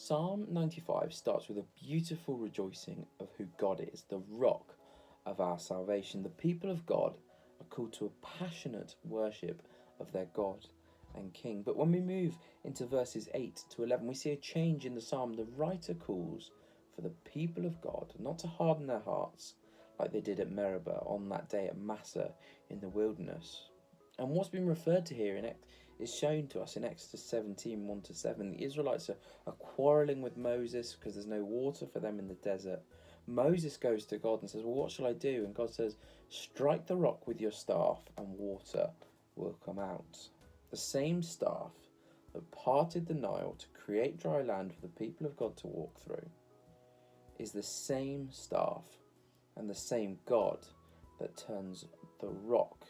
Psalm 95 starts with a beautiful rejoicing of who God is, the rock of our salvation. The people of God are called to a passionate worship of their God and King. But when we move into verses 8 to 11, we see a change in the psalm. The writer calls for the people of God not to harden their hearts like they did at Meribah on that day at Massa in the wilderness. And what's been referred to here is shown to us in Exodus 17, 1-7. The Israelites are quarrelling with Moses because there's no water for them in the desert. Moses goes to God and says, well, what shall I do? And God says, strike the rock with your staff and water will come out. The same staff that parted the Nile to create dry land for the people of God to walk through is the same staff and the same God that turns the rock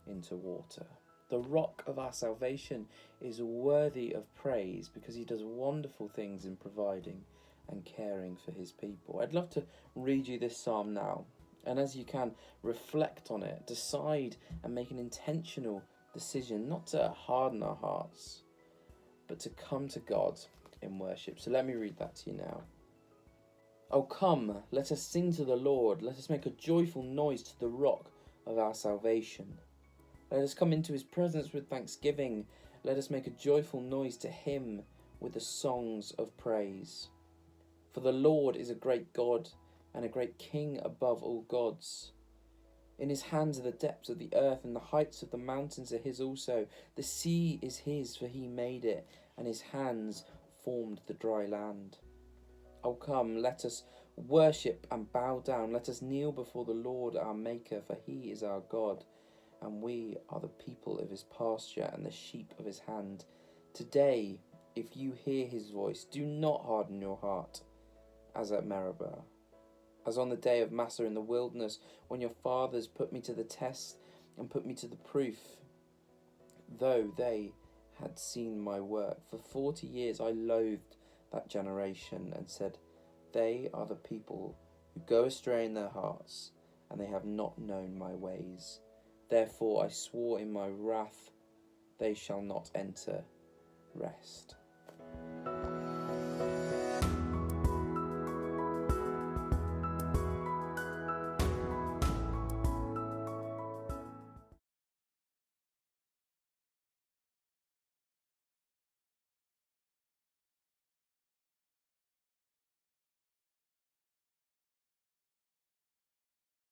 into water. The rock of our salvation is worthy of praise because he does wonderful things in providing and caring for his people. I'd love to read you this psalm now, and as you can, reflect on it, decide and make an intentional decision not to harden our hearts, but to come to God in worship. So let me read that to you now. Oh, come, let us sing to the Lord. Let us make a joyful noise to the rock of our salvation. Let us come into his presence with thanksgiving. Let us make a joyful noise to him with the songs of praise. For the Lord is a great God and a great King above all gods. In his hands are the depths of the earth, and the heights of the mountains are his also. The sea is his, for he made it, and his hands formed the dry land. Oh, come, let us worship and bow down. Let us kneel before the Lord our Maker, for he is our God, and we are the people of his pasture and the sheep of his hand. Today, if you hear his voice, do not harden your heart, as at Meribah, as on the day of Massa in the wilderness, when your fathers put me to the test and put me to the proof, though they had seen my work. For 40 years I loathed that generation and said, they are the people who go astray in their hearts, and they have not known my ways. Therefore I swore in my wrath, they shall not enter rest.